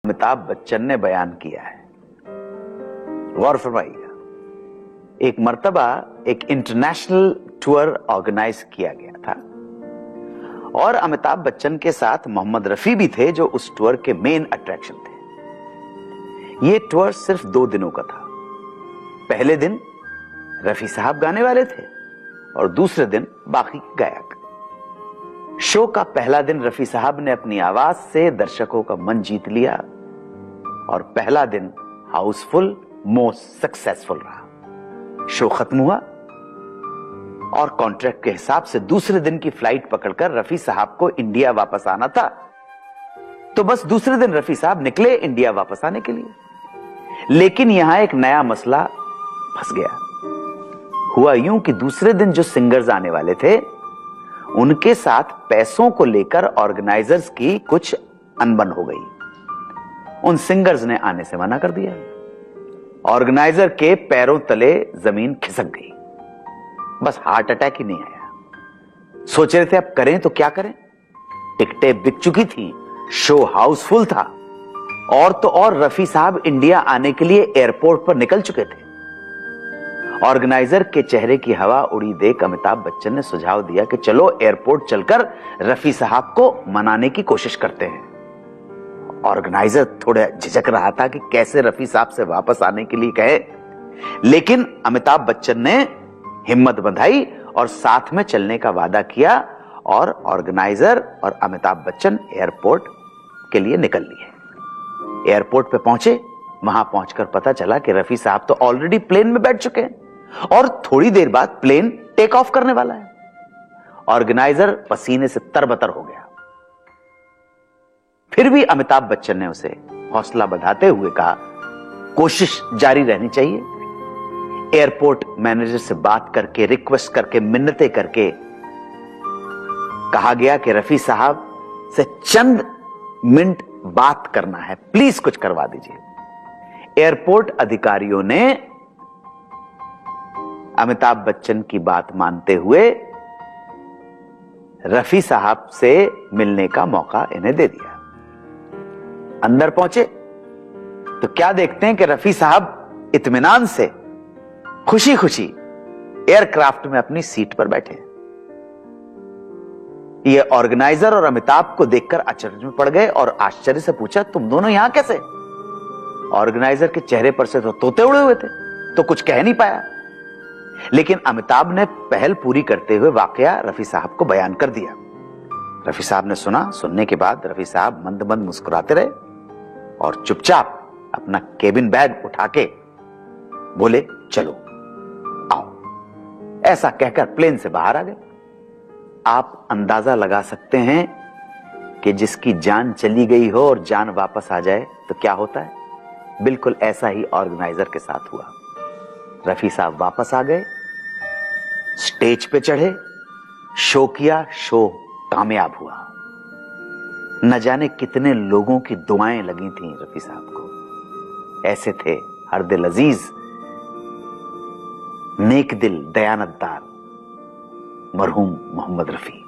अमिताभ बच्चन ने बयान किया है। गौर फरमाइएगा, एक मर्तबा एक इंटरनेशनल टूर ऑर्गेनाइज किया गया था और अमिताभ बच्चन के साथ मोहम्मद रफी भी थे जो उस टूर के मेन अट्रैक्शन थे। यह टूर सिर्फ 2 दिनों का था। पहले दिन रफी साहब गाने वाले थे और दूसरे दिन बाकी गायक। शो का पहला दिन रफी साहब ने अपनी आवाज से दर्शकों का मन जीत लिया और पहला दिन हाउसफुल मोस्ट सक्सेसफुल रहा। शो खत्म हुआ और कॉन्ट्रैक्ट के हिसाब से दूसरे दिन की फ्लाइट पकड़कर रफी साहब को इंडिया वापस आना था। तो बस दूसरे दिन रफी साहब निकले इंडिया वापस आने के लिए। लेकिन यहां एक नया मसला फंस गया। हुआ यूं कि दूसरे दिन जो सिंगर्स आने वाले थे उनके साथ पैसों को लेकर ऑर्गेनाइजर्स की कुछ अनबन हो गई। उन सिंगर्स ने आने से मना कर दिया। ऑर्गेनाइजर के पैरों तले जमीन खिसक गई। बस हार्ट अटैक ही नहीं आया। सोच रहे थे अब करें तो क्या करें। टिकटें बिक चुकी थी, शो हाउसफुल था और तो और रफी साहब इंडिया आने के लिए एयरपोर्ट पर निकल चुके थे। ऑर्गेनाइजर के चेहरे की हवा उड़ी देख अमिताभ बच्चन ने सुझाव दिया कि चलो एयरपोर्ट चलकर रफी साहब को मनाने की कोशिश करते हैं। ऑर्गेनाइजर थोड़ा झिझक रहा था कि कैसे रफी साहब से वापस आने के लिए कहे, लेकिन अमिताभ बच्चन ने हिम्मत बंधाई और साथ में चलने का वादा किया और ऑर्गेनाइजर और अमिताभ बच्चन एयरपोर्ट के लिए निकल लिए। एयरपोर्ट पे पहुंचे। वहां पहुंचकर पता चला कि रफी साहब तो ऑलरेडी प्लेन में बैठ चुके हैं और थोड़ी देर बाद प्लेन टेक ऑफ करने वाला है। ऑर्गेनाइजर पसीने से तरबतर हो गया। फिर भी अमिताभ बच्चन ने उसे हौसला बढ़ाते हुए कहा, कोशिश जारी रहनी चाहिए। एयरपोर्ट मैनेजर से बात करके, रिक्वेस्ट करके, मिन्नतें करके कहा गया कि रफी साहब से चंद मिनट बात करना है, प्लीज कुछ करवा दीजिए। एयरपोर्ट अधिकारियों ने अमिताभ बच्चन की बात मानते हुए रफी साहब से मिलने का मौका इन्हें दे दिया। अंदर पहुंचे तो क्या देखते हैं कि रफी साहब इत्मीनान से खुशी खुशी एयरक्राफ्ट में अपनी सीट पर बैठे। ये ऑर्गेनाइजर और अमिताभ को देखकर आश्चर्य में पड़ गए और आश्चर्य से पूछा, तुम दोनों यहां कैसे? ऑर्गेनाइजर के चेहरे पर से तो तोते उड़े हुए थे, तो कुछ कह नहीं पाया। लेकिन अमिताभ ने पहल पूरी करते हुए वाकया रफी साहब को बयान कर दिया। रफी साहब ने सुना। सुनने के बाद रफी साहब मंद मंद मुस्कुराते रहे और चुपचाप अपना केबिन बैग उठा के बोले, चलो आओ। ऐसा कहकर प्लेन से बाहर आ गए। आप अंदाजा लगा सकते हैं कि जिसकी जान चली गई हो और जान वापस आ जाए तो क्या होता है। बिल्कुल ऐसा ही ऑर्गेनाइजर के साथ हुआ। रफी साहब वापस आ गए, स्टेज पे चढ़े, शो किया, शो कामयाब हुआ। न जाने कितने लोगों की दुआएं लगी थीं रफी साहब को। ऐसे थे हर दिल अजीज, नेक दिल, दयानतदार मरहूम मोहम्मद रफी।